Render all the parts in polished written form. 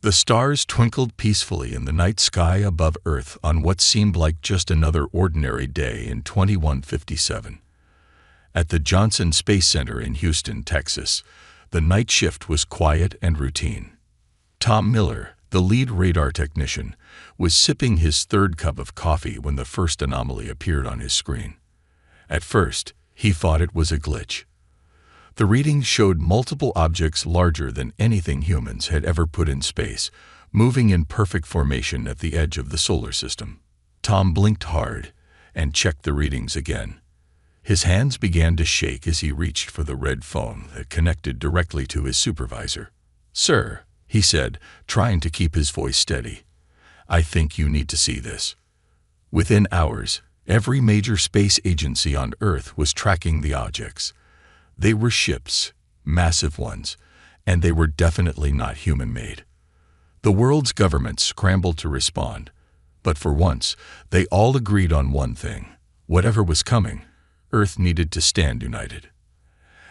The stars twinkled peacefully in the night sky above Earth on what seemed like just another ordinary day in 2157. At the Johnson Space Center in Houston, Texas, the night shift was quiet and routine. Tom Miller, the lead radar technician, was sipping his third cup of coffee when the first anomaly appeared on his screen. At first, he thought it was a glitch. The readings showed multiple objects larger than anything humans had ever put in space, moving in perfect formation at the edge of the solar system. Tom blinked hard and checked the readings again. His hands began to shake as he reached for the red phone that connected directly to his supervisor. "Sir," he said, trying to keep his voice steady, "I think you need to see this." Within hours, every major space agency on Earth was tracking the objects. They were ships, massive ones, and they were definitely not human-made. The world's governments scrambled to respond, but for once, they all agreed on one thing: whatever was coming, Earth needed to stand united.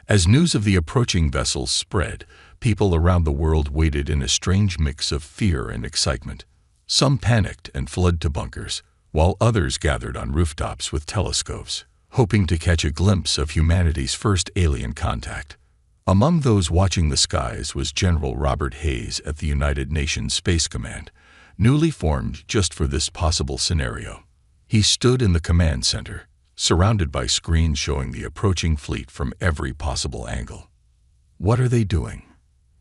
As news of the approaching vessels spread, people around the world waited in a strange mix of fear and excitement. Some panicked and fled to bunkers, while others gathered on rooftops with telescopes, hoping to catch a glimpse of humanity's first alien contact. Among those watching the skies was General Robert Hayes at the United Nations Space Command, newly formed just for this possible scenario. He stood in the command center, surrounded by screens showing the approaching fleet from every possible angle. "What are they doing?"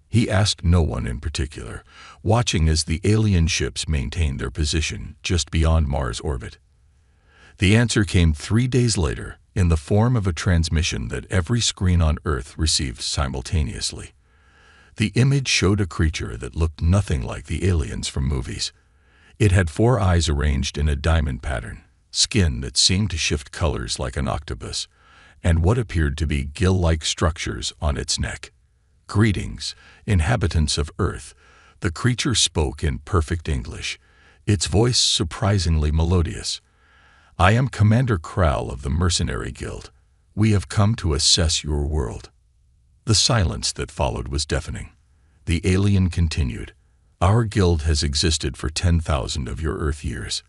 he asked no one in particular, watching as the alien ships maintained their position just beyond Mars' orbit. The answer came 3 days later in the form of a transmission that every screen on Earth received simultaneously. The image showed a creature that looked nothing like the aliens from movies. It had 4 eyes arranged in a diamond pattern, skin that seemed to shift colors like an octopus, and what appeared to be gill-like structures on its neck. "Greetings, inhabitants of Earth," the creature spoke in perfect English, its voice surprisingly melodious. "I am Commander Krall of the Mercenary Guild. We have come to assess your world." The silence that followed was deafening. The alien continued, "Our guild has existed for 10,000 of your Earth years.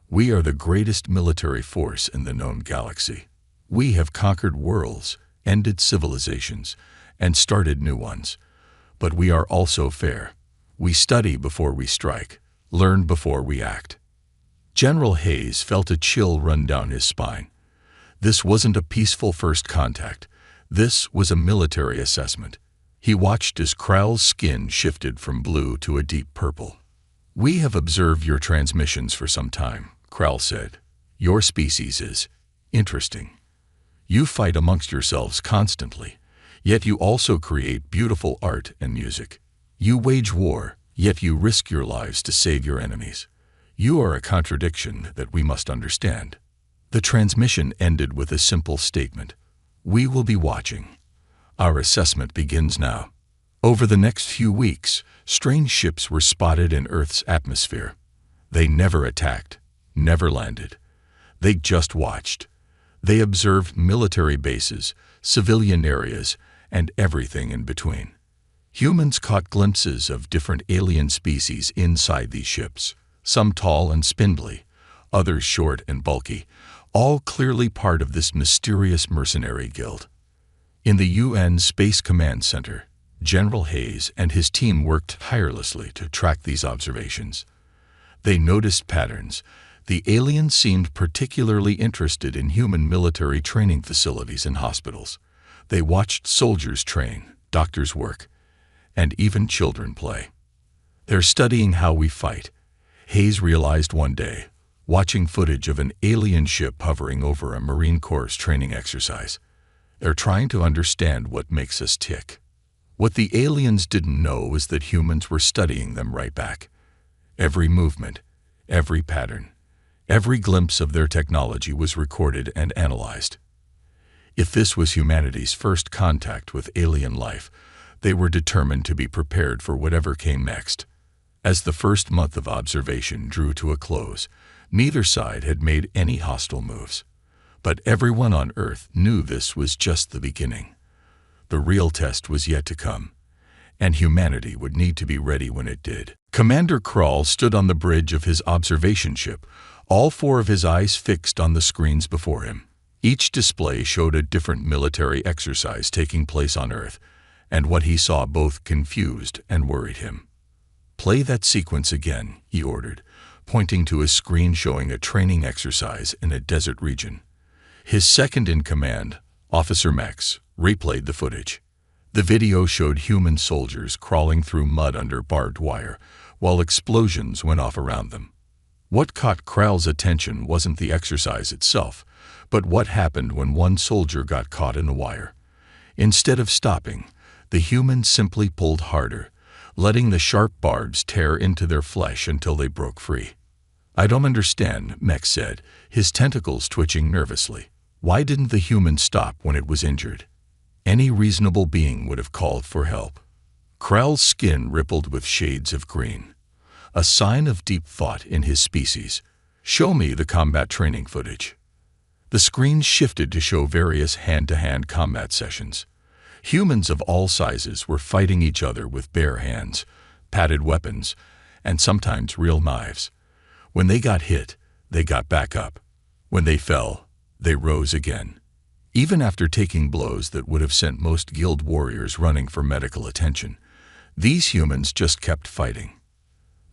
We are the greatest military force in the known galaxy. We have conquered worlds, ended civilizations, and started new ones. But we are also fair. We study before we strike, learn before we act." General Hayes felt a chill run down his spine. This wasn't a peaceful first contact. This was a military assessment. He watched as Krall's skin shifted from blue to a deep purple. "We have observed your transmissions for some time," Krall said. "Your species is interesting. You fight amongst yourselves constantly, yet you also create beautiful art and music. You wage war, yet you risk your lives to save your enemies. You are a contradiction that we must understand." The transmission ended with a simple statement: "We will be watching. Our assessment begins now." Over the next few weeks, strange ships were spotted in Earth's atmosphere. They never attacked, never landed. They just watched. They observed military bases, civilian areas, and everything in between. Humans caught glimpses of different alien species inside these ships, some tall and spindly, others short and bulky, all clearly part of this mysterious mercenary guild. In the UN Space Command Center, General Hayes and his team worked tirelessly to track these observations. They noticed patterns. The aliens seemed particularly interested in human military training facilities and hospitals. They watched soldiers train, doctors work, and even children play. "They're studying how we fight," Hayes realized one day, watching footage of an alien ship hovering over a Marine Corps training exercise. "They're trying to understand what makes us tick." What the aliens didn't know was that humans were studying them right back. Every movement, every pattern, every glimpse of their technology was recorded and analyzed. If this was humanity's first contact with alien life, they were determined to be prepared for whatever came next. As the first month of observation drew to a close, neither side had made any hostile moves. But everyone on Earth knew this was just the beginning. The real test was yet to come, and humanity would need to be ready when it did. Commander Krall stood on the bridge of his observation ship, all four of his eyes fixed on the screens before him. Each display showed a different military exercise taking place on Earth, and what he saw both confused and worried him. "Play that sequence again," he ordered, pointing to a screen showing a training exercise in a desert region. His second-in-command, Officer Max, replayed the footage. The video showed human soldiers crawling through mud under barbed wire, while explosions went off around them. What caught Krall's attention wasn't the exercise itself, but what happened when one soldier got caught in the wire. Instead of stopping, the humans simply pulled harder, letting the sharp barbs tear into their flesh until they broke free. "I don't understand," Max said, his tentacles twitching nervously. "Why didn't the human stop when it was injured? Any reasonable being would have called for help." Krall's skin rippled with shades of green, a sign of deep thought in his species. "Show me the combat training footage." The screen shifted to show various hand-to-hand combat sessions. Humans of all sizes were fighting each other with bare hands, padded weapons, and sometimes real knives. When they got hit, they got back up. When they fell, they rose again. Even after taking blows that would have sent most guild warriors running for medical attention, these humans just kept fighting.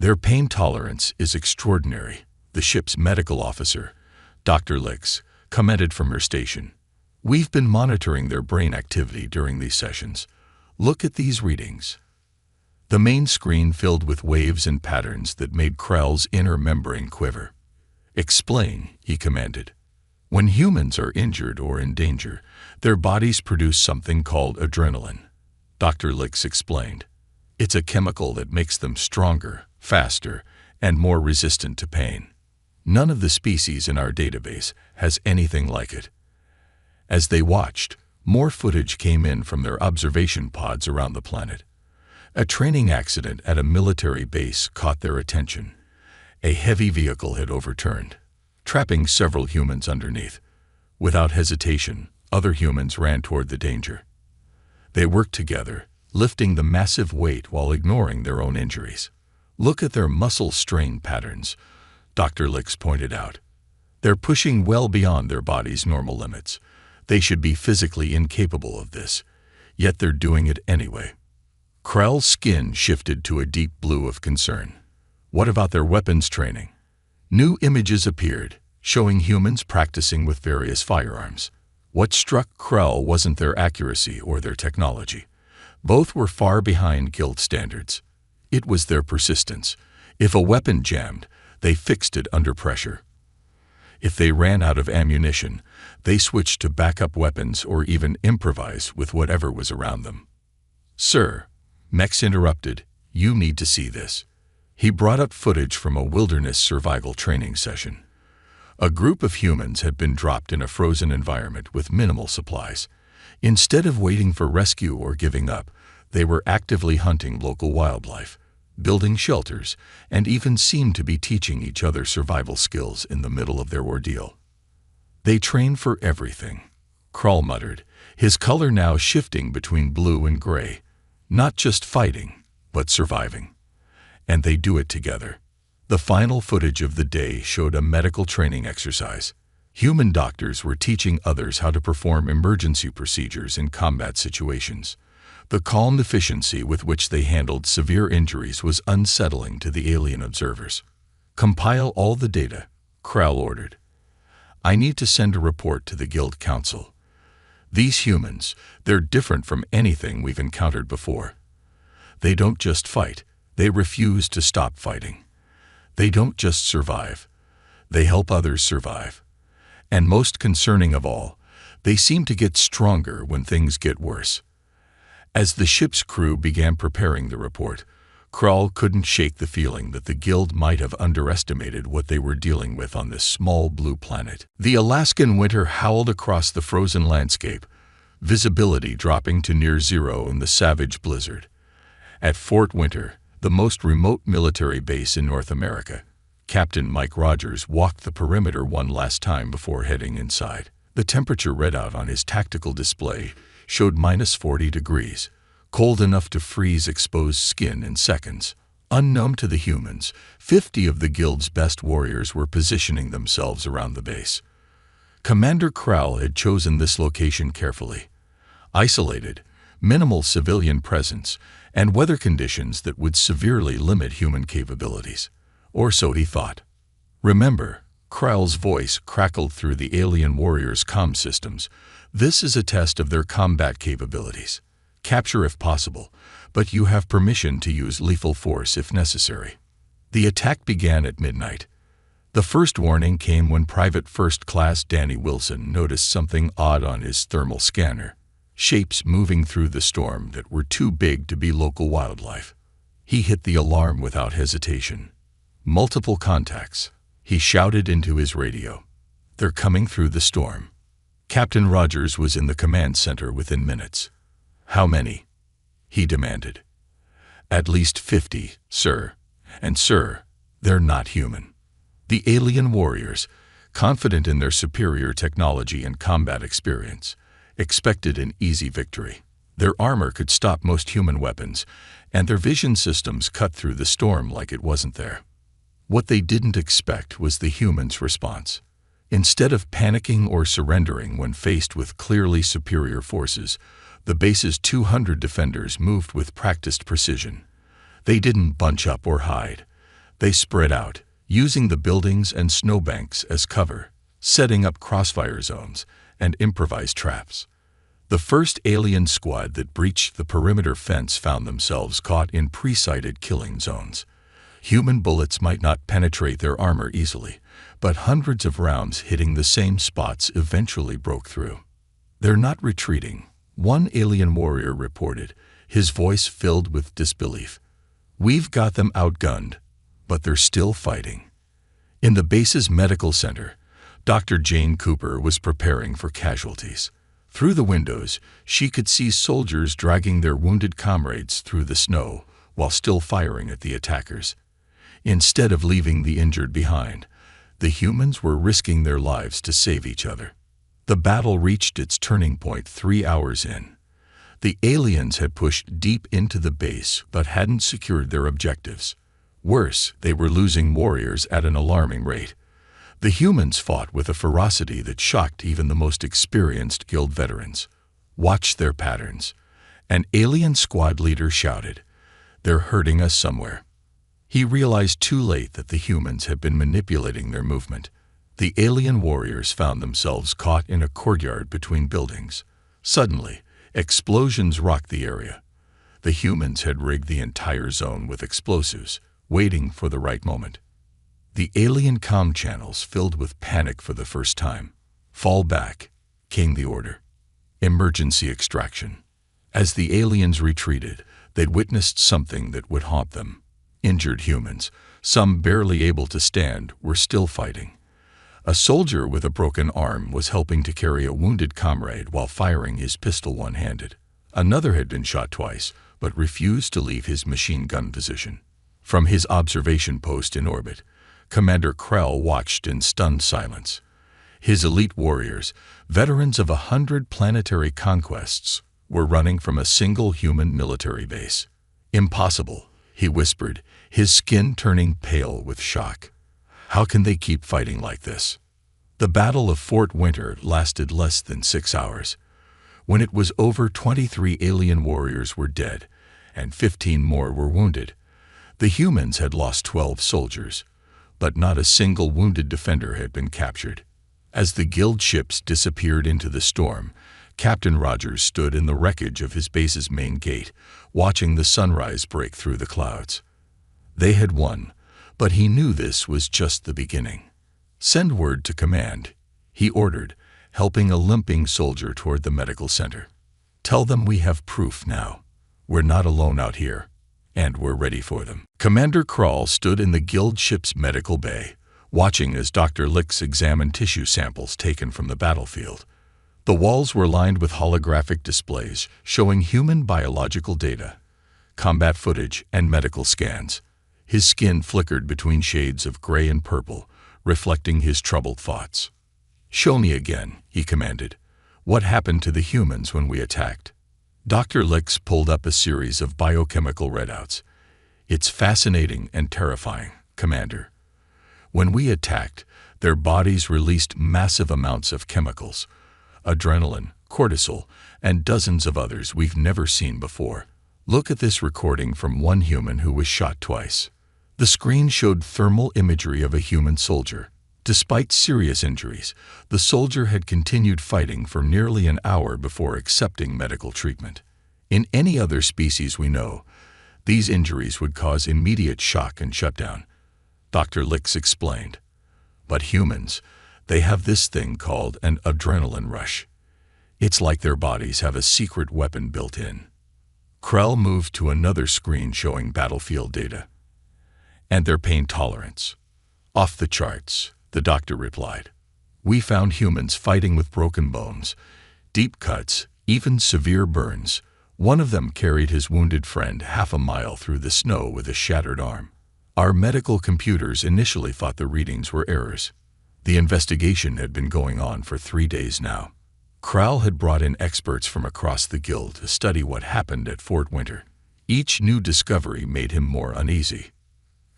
"Their pain tolerance is extraordinary," the ship's medical officer, Dr. Lix, commented from her station. "We've been monitoring their brain activity during these sessions. Look at these readings." The main screen filled with waves and patterns that made Krall's inner membrane quiver. "Explain," he commanded. "When humans are injured or in danger, their bodies produce something called adrenaline," Dr. Lix explained. "It's a chemical that makes them stronger, faster, and more resistant to pain. None of the species in our database has anything like it." As they watched, more footage came in from their observation pods around the planet. A training accident at a military base caught their attention. A heavy vehicle had overturned, trapping several humans underneath. Without hesitation, other humans ran toward the danger. They worked together, lifting the massive weight while ignoring their own injuries. "Look at their muscle strain patterns," Dr. Lix pointed out. "They're pushing well beyond their body's normal limits. They should be physically incapable of this, yet they're doing it anyway." Krall's skin shifted to a deep blue of concern. "What about their weapons training?" New images appeared, showing humans practicing with various firearms. What struck Krall wasn't their accuracy or their technology. Both were far behind guild standards. It was their persistence. If a weapon jammed, they fixed it under pressure. If they ran out of ammunition, they switched to backup weapons or even improvise with whatever was around them. "Sir," Mex interrupted, "you need to see this." He brought up footage from a wilderness survival training session. A group of humans had been dropped in a frozen environment with minimal supplies. Instead of waiting for rescue or giving up, they were actively hunting local wildlife, building shelters, and even seemed to be teaching each other survival skills in the middle of their ordeal. "They train for everything," Krall muttered, his color now shifting between blue and gray. "Not just fighting, but surviving. And they do it together." The final footage of the day showed a medical training exercise. Human doctors were teaching others how to perform emergency procedures in combat situations. The calm efficiency with which they handled severe injuries was unsettling to the alien observers. "Compile all the data," Krall ordered. "I need to send a report to the Guild Council. These humans, they're different from anything we've encountered before. They don't just fight, they refuse to stop fighting. They don't just survive, they help others survive. And most concerning of all, they seem to get stronger when things get worse." As the ship's crew began preparing the report, Krall couldn't shake the feeling that the Guild might have underestimated what they were dealing with on this small blue planet. The Alaskan winter howled across the frozen landscape, visibility dropping to near zero in the savage blizzard. At Fort Winter, the most remote military base in North America, Captain Mike Rogers walked the perimeter one last time before heading inside. The temperature readout on his tactical display showed -40 degrees, cold enough to freeze exposed skin in seconds. Unknown to the humans, 50 of the guild's best warriors were positioning themselves around the base. Commander Krell had chosen this location carefully. Isolated, minimal civilian presence, and weather conditions that would severely limit human capabilities. Or so he thought. Remember, Krell's voice crackled through the alien warriors' comm systems. This is a test of their combat capabilities. Capture if possible, but you have permission to use lethal force if necessary. The attack began at midnight. The first warning came when Private First Class Danny Wilson noticed something odd on his thermal scanner. Shapes moving through the storm that were too big to be local wildlife. He hit the alarm without hesitation. Multiple contacts. He shouted into his radio. They're coming through the storm. Captain Rogers was in the command center within minutes. How many? He demanded. At least 50, sir. And sir, they're not human. The alien warriors, confident in their superior technology and combat experience, expected an easy victory. Their armor could stop most human weapons, and their vision systems cut through the storm like it wasn't there. What they didn't expect was the humans' response. Instead of panicking or surrendering when faced with clearly superior forces, the base's 200 defenders moved with practiced precision. They didn't bunch up or hide. They spread out, using the buildings and snowbanks as cover, setting up crossfire zones and improvised traps. The first alien squad that breached the perimeter fence found themselves caught in pre-sighted killing zones. Human bullets might not penetrate their armor easily, but hundreds of rounds hitting the same spots eventually broke through. They're not retreating, one alien warrior reported, his voice filled with disbelief. We've got them outgunned, but they're still fighting. In the base's medical center, Dr. Jane Cooper was preparing for casualties. Through the windows, she could see soldiers dragging their wounded comrades through the snow while still firing at the attackers. Instead of leaving the injured behind, the humans were risking their lives to save each other. The battle reached its turning point 3 hours in. The aliens had pushed deep into the base but hadn't secured their objectives. Worse, they were losing warriors at an alarming rate. The humans fought with a ferocity that shocked even the most experienced guild veterans. Watch their patterns. An alien squad leader shouted, "They're hurting us somewhere." He realized too late that the humans had been manipulating their movement. The alien warriors found themselves caught in a courtyard between buildings. Suddenly, explosions rocked the area. The humans had rigged the entire zone with explosives, waiting for the right moment. The alien comm channels filled with panic for the first time. "Fall back," came the order. Emergency extraction. As the aliens retreated, they'd witnessed something that would haunt them. Injured humans, some barely able to stand, were still fighting. A soldier with a broken arm was helping to carry a wounded comrade while firing his pistol one-handed. Another had been shot twice, but refused to leave his machine gun position. From his observation post in orbit, Commander Krell watched in stunned silence. His elite warriors, veterans of 100 planetary conquests, were running from a single human military base. "Impossible," he whispered, his skin turning pale with shock. "How can they keep fighting like this?" The Battle of Fort Winter lasted less than 6 hours. When it was over, 23 alien warriors were dead, and 15 more were wounded. The humans had lost 12 soldiers, but not a single wounded defender had been captured. As the guild ships disappeared into the storm, Captain Rogers stood in the wreckage of his base's main gate, watching the sunrise break through the clouds. They had won, but he knew this was just the beginning. "Send word to command," he ordered, helping a limping soldier toward the medical center. "Tell them we have proof now. We're not alone out here, and we're ready for them." Commander Krall stood in the guild ship's medical bay, watching as Dr. Licks examined tissue samples taken from the battlefield. The walls were lined with holographic displays showing human biological data, combat footage, and medical scans. His skin flickered between shades of gray and purple, reflecting his troubled thoughts. "Show me again," he commanded. "What happened to the humans when we attacked?" Dr. Licks pulled up a series of biochemical readouts. It's fascinating and terrifying, Commander. When we attacked, their bodies released massive amounts of chemicals, adrenaline, cortisol, and dozens of others we've never seen before. Look at this recording from one human who was shot twice. The screen showed thermal imagery of a human soldier. Despite serious injuries, the soldier had continued fighting for nearly an hour before accepting medical treatment. In any other species we know, these injuries would cause immediate shock and shutdown, Dr. Licks explained. But humans, they have this thing called an adrenaline rush. It's like their bodies have a secret weapon built in. Krell moved to another screen showing battlefield data. And their pain tolerance. Off the charts, the doctor replied. We found humans fighting with broken bones, deep cuts, even severe burns. One of them carried his wounded friend half a mile through the snow with a shattered arm. Our medical computers initially thought the readings were errors. The investigation had been going on for 3 days now. Krell had brought in experts from across the guild to study what happened at Fort Winter. Each new discovery made him more uneasy.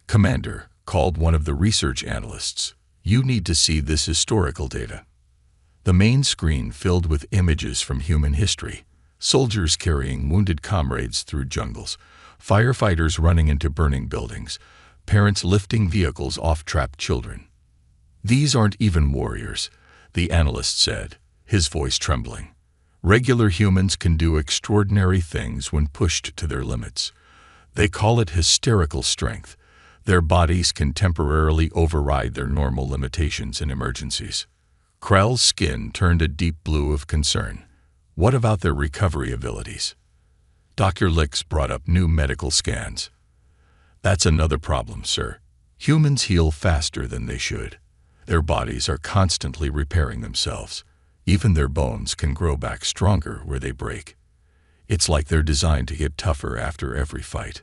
Commander, called one of the research analysts, you need to see this historical data. The main screen filled with images from human history, soldiers carrying wounded comrades through jungles, firefighters running into burning buildings, parents lifting vehicles off trapped children. These aren't even warriors, the analyst said, his voice trembling. Regular humans can do extraordinary things when pushed to their limits. They call it hysterical strength. Their bodies can temporarily override their normal limitations in emergencies. Krell's skin turned a deep blue of concern. What about their recovery abilities? Dr. Licks brought up new medical scans. That's another problem, sir. Humans heal faster than they should. Their bodies are constantly repairing themselves. Even their bones can grow back stronger where they break. It's like they're designed to get tougher after every fight.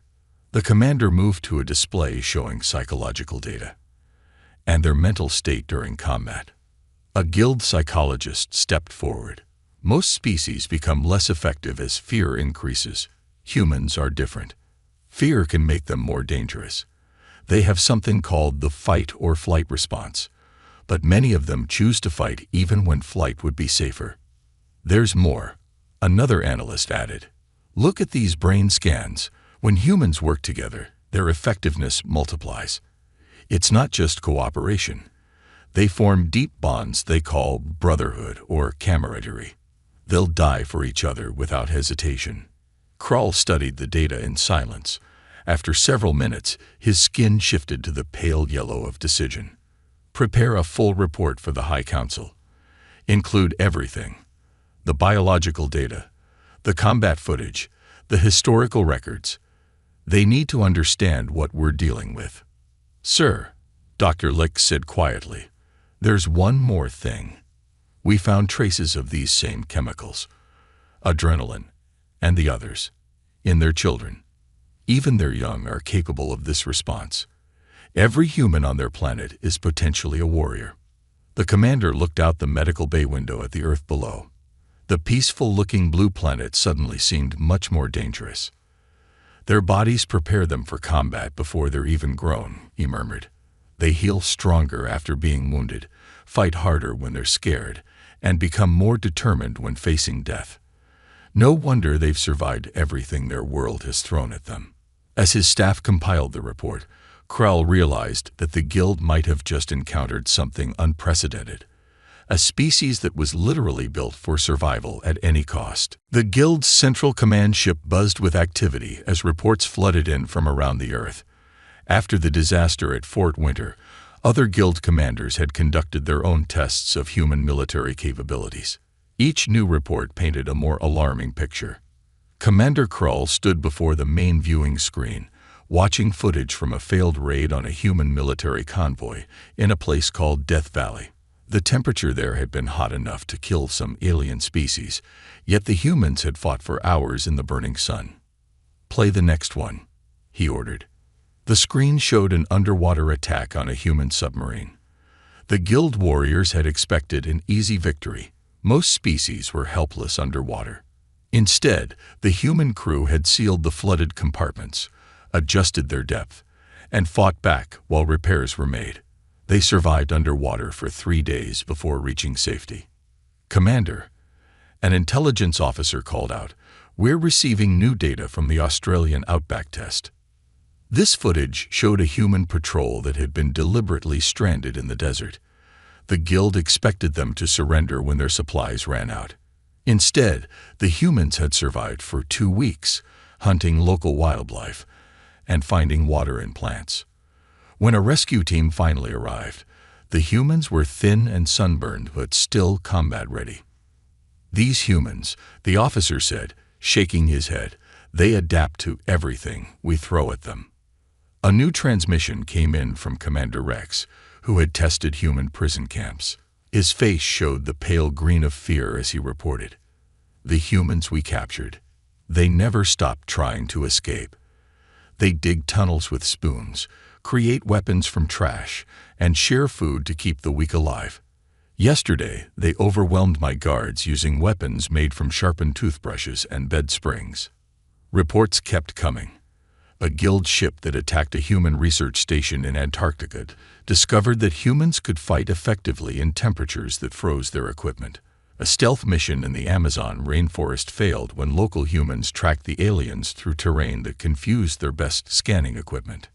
The commander moved to a display showing psychological data and their mental state during combat. A guild psychologist stepped forward. Most species become less effective as fear increases. Humans are different. Fear can make them more dangerous. They have something called the fight or flight response, but many of them choose to fight even when flight would be safer. There's more, another analyst added. Look at these brain scans. When humans work together, their effectiveness multiplies. It's not just cooperation. They form deep bonds they call brotherhood or camaraderie. They'll die for each other without hesitation. Krell studied the data in silence. After several minutes, his skin shifted to the pale yellow of decision. Prepare a full report for the High Council. Include everything. The biological data, the combat footage, the historical records. They need to understand what we're dealing with. Sir, Dr. Licks said quietly, there's one more thing. We found traces of these same chemicals, adrenaline, and the others, in their children. Even their young are capable of this response. Every human on their planet is potentially a warrior. The commander looked out the medical bay window at the Earth below. The peaceful-looking blue planet suddenly seemed much more dangerous. Their bodies prepare them for combat before they're even grown, he murmured. They heal stronger after being wounded, fight harder when they're scared, and become more determined when facing death. No wonder they've survived everything their world has thrown at them. As his staff compiled the report, Krell realized that the guild might have just encountered something unprecedented. A species that was literally built for survival at any cost. The guild's central command ship buzzed with activity as reports flooded in from around the Earth. After the disaster at Fort Winter, other guild commanders had conducted their own tests of human military capabilities. Each new report painted a more alarming picture. Commander Krell stood before the main viewing screen, watching footage from a failed raid on a human military convoy in a place called Death Valley. The temperature there had been hot enough to kill some alien species, yet the humans had fought for hours in the burning sun. Play the next one, he ordered. The screen showed an underwater attack on a human submarine. The guild warriors had expected an easy victory. Most species were helpless underwater. Instead, the human crew had sealed the flooded compartments, adjusted their depth, and fought back while repairs were made. They survived underwater for 3 days before reaching safety. "Commander," an intelligence officer called out, "we're receiving new data from the Australian Outback test." This footage showed a human patrol that had been deliberately stranded in the desert. The Guild expected them to surrender when their supplies ran out. Instead, the humans had survived for 2 weeks, hunting local wildlife and finding water and plants. When a rescue team finally arrived, the humans were thin and sunburned but still combat-ready. "These humans," the officer said, shaking his head, "they adapt to everything we throw at them." A new transmission came in from Commander Rex, who had tested human prison camps. His face showed the pale green of fear as he reported, "The humans we captured, they never stopped trying to escape. They dig tunnels with spoons, create weapons from trash, and share food to keep the weak alive. Yesterday, they overwhelmed my guards using weapons made from sharpened toothbrushes and bed springs." Reports kept coming. A Guild ship that attacked a human research station in Antarctica discovered that humans could fight effectively in temperatures that froze their equipment. A stealth mission in the Amazon rainforest failed when local humans tracked the aliens through terrain that confused their best scanning equipment.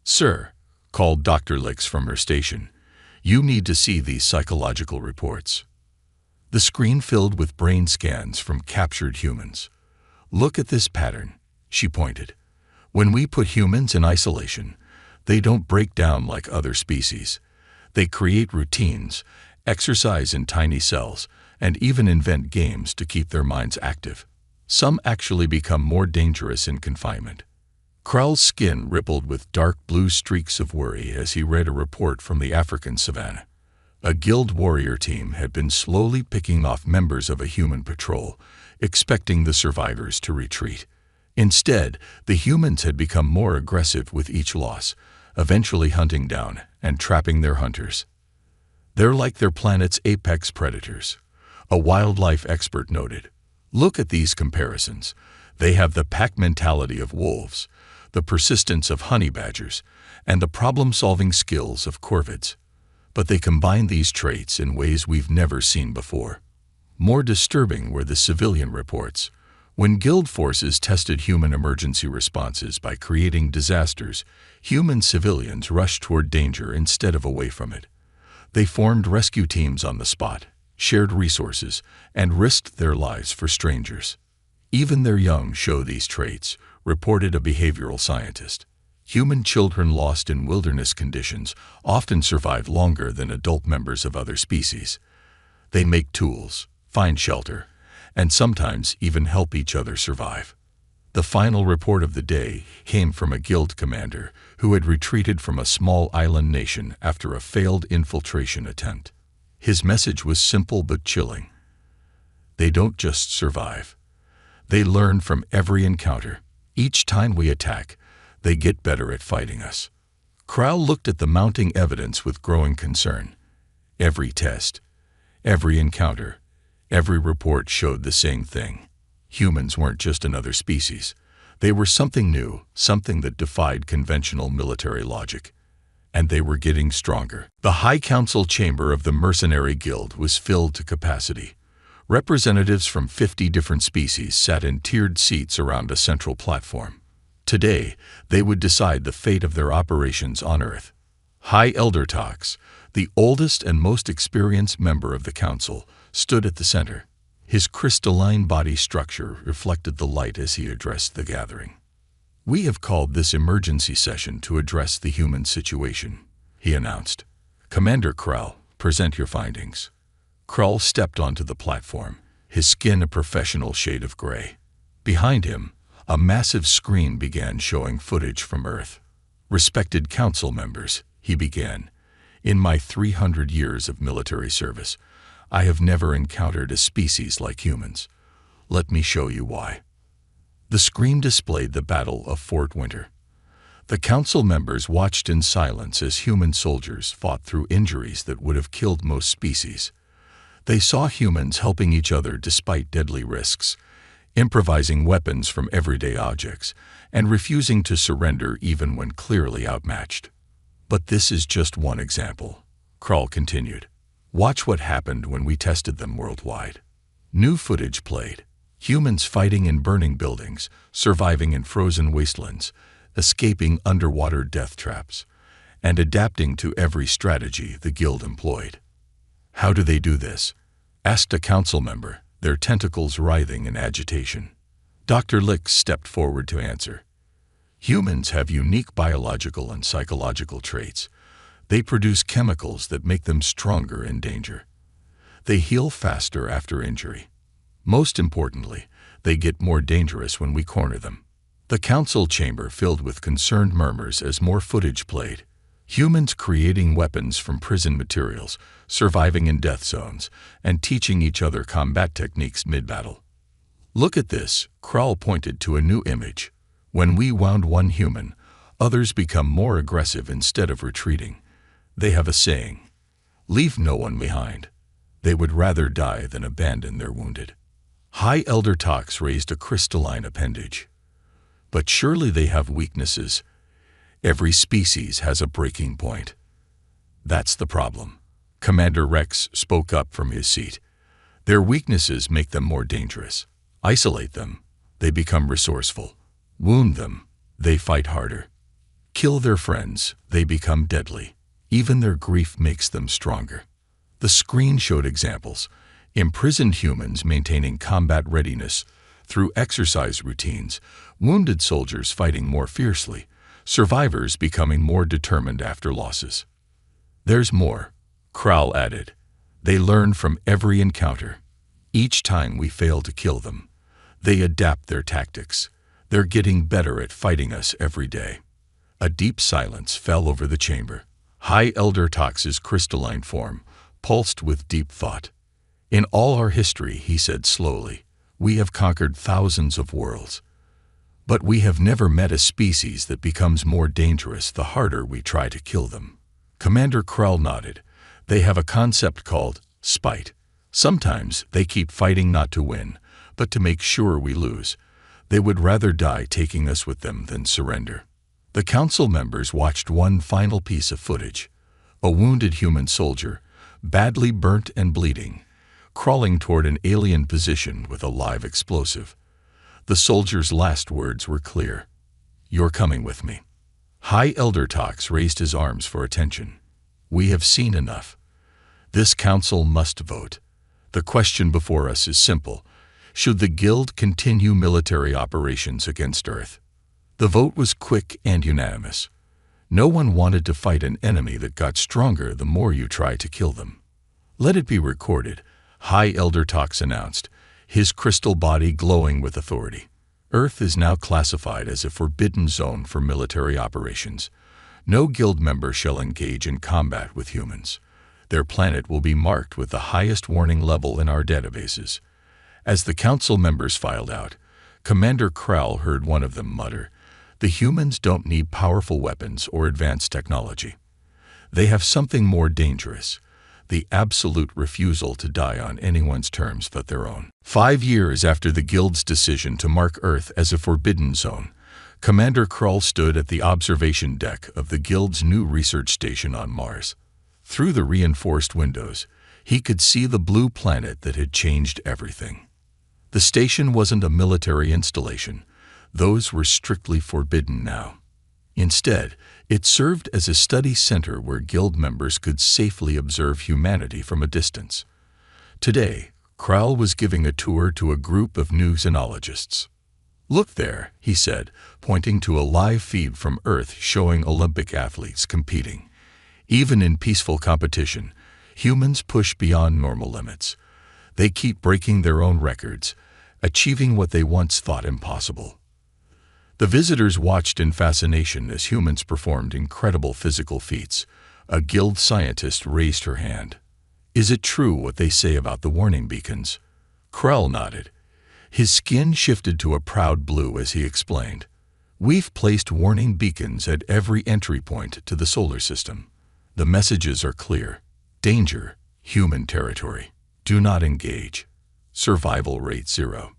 "Sir," called Dr. Licks from her station, "you need to see these psychological reports." The screen filled with brain scans from captured humans. "Look at this pattern," she pointed. "When we put humans in isolation, they don't break down like other species. They create routines, exercise in tiny cells, and even invent games to keep their minds active. Some actually become more dangerous in confinement." Krell's skin rippled with dark blue streaks of worry as he read a report from the African savannah. A Guild warrior team had been slowly picking off members of a human patrol, expecting the survivors to retreat. Instead, the humans had become more aggressive with each loss, eventually hunting down and trapping their hunters. "They're like their planet's apex predators," a wildlife expert noted. "Look at these comparisons. They have the pack mentality of wolves, the persistence of honey badgers, and the problem-solving skills of corvids. But they combine these traits in ways we've never seen before." More disturbing were the civilian reports. When Guild forces tested human emergency responses by creating disasters, human civilians rushed toward danger instead of away from it. They formed rescue teams on the spot, shared resources, and risked their lives for strangers. "Even their young show these traits," reported a behavioral scientist. "Human children lost in wilderness conditions often survive longer than adult members of other species. They make tools, find shelter, and sometimes even help each other survive." The final report of the day came from a Guild commander who had retreated from a small island nation after a failed infiltration attempt. His message was simple but chilling. "They don't just survive. They learn from every encounter. Each time we attack, they get better at fighting us." Krell looked at the mounting evidence with growing concern. Every test, every encounter, every report showed the same thing. Humans weren't just another species. They were something new, something that defied conventional military logic. And they were getting stronger. The High Council chamber of the Mercenary Guild was filled to capacity. Representatives from 50 different species sat in tiered seats around a central platform. Today, they would decide the fate of their operations on Earth. High Elder Tox, the oldest and most experienced member of the Council, stood at the center. His crystalline body structure reflected the light as he addressed the gathering. "We have called this emergency session to address the human situation," he announced. "Commander Krell, present your findings." Krell stepped onto the platform, his skin a professional shade of gray. Behind him, a massive screen began showing footage from Earth. "Respected Council members," he began, "in my 300 years of military service, I have never encountered a species like humans. Let me show you why." The screen displayed the Battle of Fort Winter. The Council members watched in silence as human soldiers fought through injuries that would have killed most species. They saw humans helping each other despite deadly risks, improvising weapons from everyday objects, and refusing to surrender even when clearly outmatched. But this is just one example, Krull continued. Watch what happened when we tested them worldwide. New footage played. Humans fighting in burning buildings, surviving in frozen wastelands, escaping underwater death traps, and adapting to every strategy the Guild employed. How do they do this? Asked a council member, their tentacles writhing in agitation. Dr. Lick stepped forward to answer. Humans have unique biological and psychological traits. They produce chemicals that make them stronger in danger. They heal faster after injury. Most importantly, they get more dangerous when we corner them. The council chamber filled with concerned murmurs as more footage played. Humans creating weapons from prison materials, surviving in death zones, and teaching each other combat techniques mid-battle. Look at this, Krull pointed to a new image. When we wound one human, others become more aggressive instead of retreating. They have a saying, "Leave no one behind." They would rather die than abandon their wounded. High Elder Tox raised a crystalline appendage. But surely they have weaknesses. Every species has a breaking point. That's the problem. Commander Rex spoke up from his seat. Their weaknesses make them more dangerous. Isolate them, they become resourceful. Wound them, they fight harder. Kill their friends, they become deadly. Even their grief makes them stronger. The screen showed examples. Imprisoned humans maintaining combat readiness through exercise routines, wounded soldiers fighting more fiercely, survivors becoming more determined after losses. There's more, Krull added. They learn from every encounter. Each time we fail to kill them, they adapt their tactics. They're getting better at fighting us every day. A deep silence fell over the chamber. High Elder Tox's crystalline form pulsed with deep thought. In all our history, he said slowly, we have conquered thousands of worlds. But we have never met a species that becomes more dangerous the harder we try to kill them. Commander Krull nodded. They have a concept called spite. Sometimes they keep fighting not to win, but to make sure we lose. They would rather die taking us with them than surrender. The council members watched one final piece of footage. A wounded human soldier, badly burnt and bleeding, crawling toward an alien position with a live explosive. The soldier's last words were clear. "You're coming with me." High Elder Tox raised his arms for attention. We have seen enough. This council must vote. The question before us is simple. Should the Guild continue military operations against Earth? The vote was quick and unanimous. No one wanted to fight an enemy that got stronger the more you try to kill them. Let it be recorded, High Elder Tox announced, his crystal body glowing with authority. Earth is now classified as a forbidden zone for military operations. No Guild member shall engage in combat with humans. Their planet will be marked with the highest warning level in our databases. As the council members filed out, Commander Krull heard one of them mutter, "The humans don't need powerful weapons or advanced technology. They have something more dangerous, the absolute refusal to die on anyone's terms but their own." 5 years after the Guild's decision to mark Earth as a forbidden zone, Commander Krull stood at the observation deck of the Guild's new research station on Mars. Through the reinforced windows, he could see the blue planet that had changed everything. The station wasn't a military installation. Those were strictly forbidden now. Instead, it served as a study center where Guild members could safely observe humanity from a distance. Today, Krull was giving a tour to a group of new xenologists. "Look there," he said, pointing to a live feed from Earth showing Olympic athletes competing. Even in peaceful competition, humans push beyond normal limits. They keep breaking their own records, achieving what they once thought impossible. The visitors watched in fascination as humans performed incredible physical feats. A Guild scientist raised her hand. "Is it true what they say about the warning beacons?" Krull nodded. His skin shifted to a proud blue as he explained. "We've placed warning beacons at every entry point to the solar system. The messages are clear. Danger, human territory. Do not engage. Survival rate 0.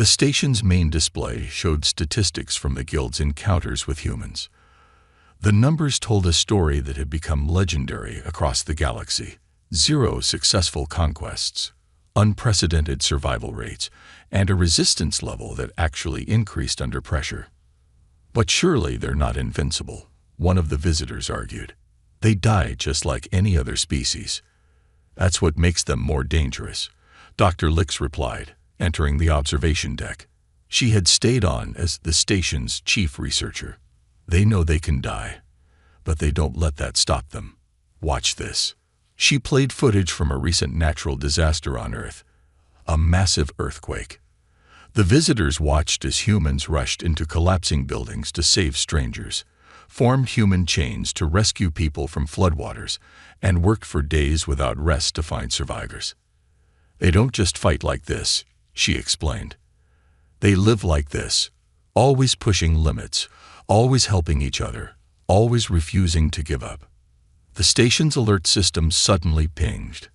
The station's main display showed statistics from the guild's encounters with humans. The numbers told a story that had become legendary across the galaxy. 0 successful conquests, unprecedented survival rates, and a resistance level that actually increased under pressure. But surely they're not invincible, one of the visitors argued. They die just like any other species. That's what makes them more dangerous, Dr. Lix replied, entering the observation deck. She had stayed on as the station's chief researcher. They know they can die, but they don't let that stop them. Watch this. She played footage from a recent natural disaster on Earth, a massive earthquake. The visitors watched as humans rushed into collapsing buildings to save strangers, formed human chains to rescue people from floodwaters, and worked for days without rest to find survivors. They don't just fight like this, she explained. They live like this, always pushing limits, always helping each other, always refusing to give up. The station's alert system suddenly pinged.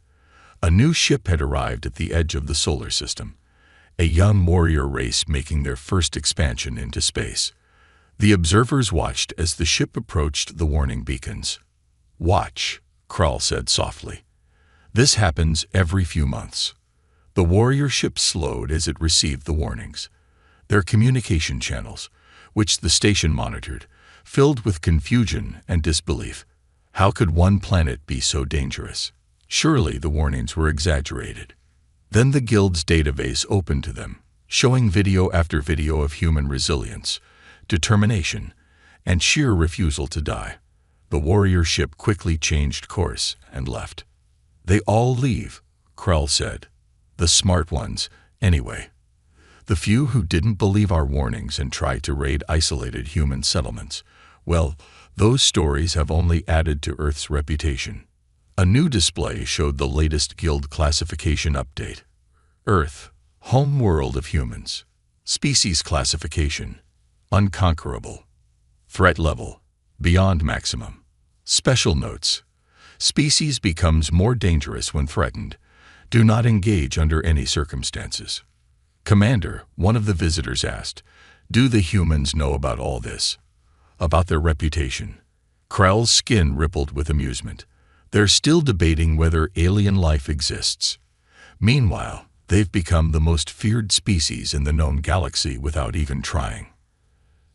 A new ship had arrived at the edge of the solar system, a young warrior race making their first expansion into space. The observers watched as the ship approached the warning beacons. Watch, Krull said softly. This happens every few months. The warrior ship slowed as it received the warnings. Their communication channels, which the station monitored, filled with confusion and disbelief. How could one planet be so dangerous? Surely the warnings were exaggerated. Then the guild's database opened to them, showing video after video of human resilience, determination, and sheer refusal to die. The warrior ship quickly changed course and left. They all leave, Krull said. The smart ones, anyway. The few who didn't believe our warnings and tried to raid isolated human settlements, well, those stories have only added to Earth's reputation. A new display showed the latest guild classification update. Earth, home world of humans. Species classification, unconquerable. Threat level, beyond maximum. Special notes. Species becomes more dangerous when threatened. Do not engage under any circumstances. Commander, one of the visitors asked, do the humans know about all this? About their reputation? Krull's skin rippled with amusement. They're still debating whether alien life exists. Meanwhile, they've become the most feared species in the known galaxy without even trying.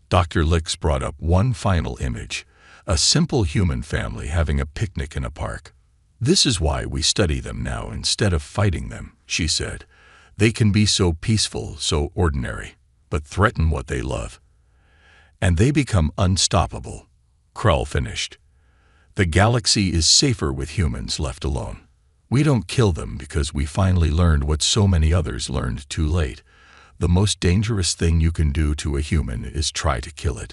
Dr. Lix brought up one final image, a simple human family having a picnic in a park. This is why we study them now instead of fighting them, she said. They can be so peaceful, so ordinary, but threaten what they love. And they become unstoppable, Krull finished. The galaxy is safer with humans left alone. We don't kill them because we finally learned what so many others learned too late. The most dangerous thing you can do to a human is try to kill it.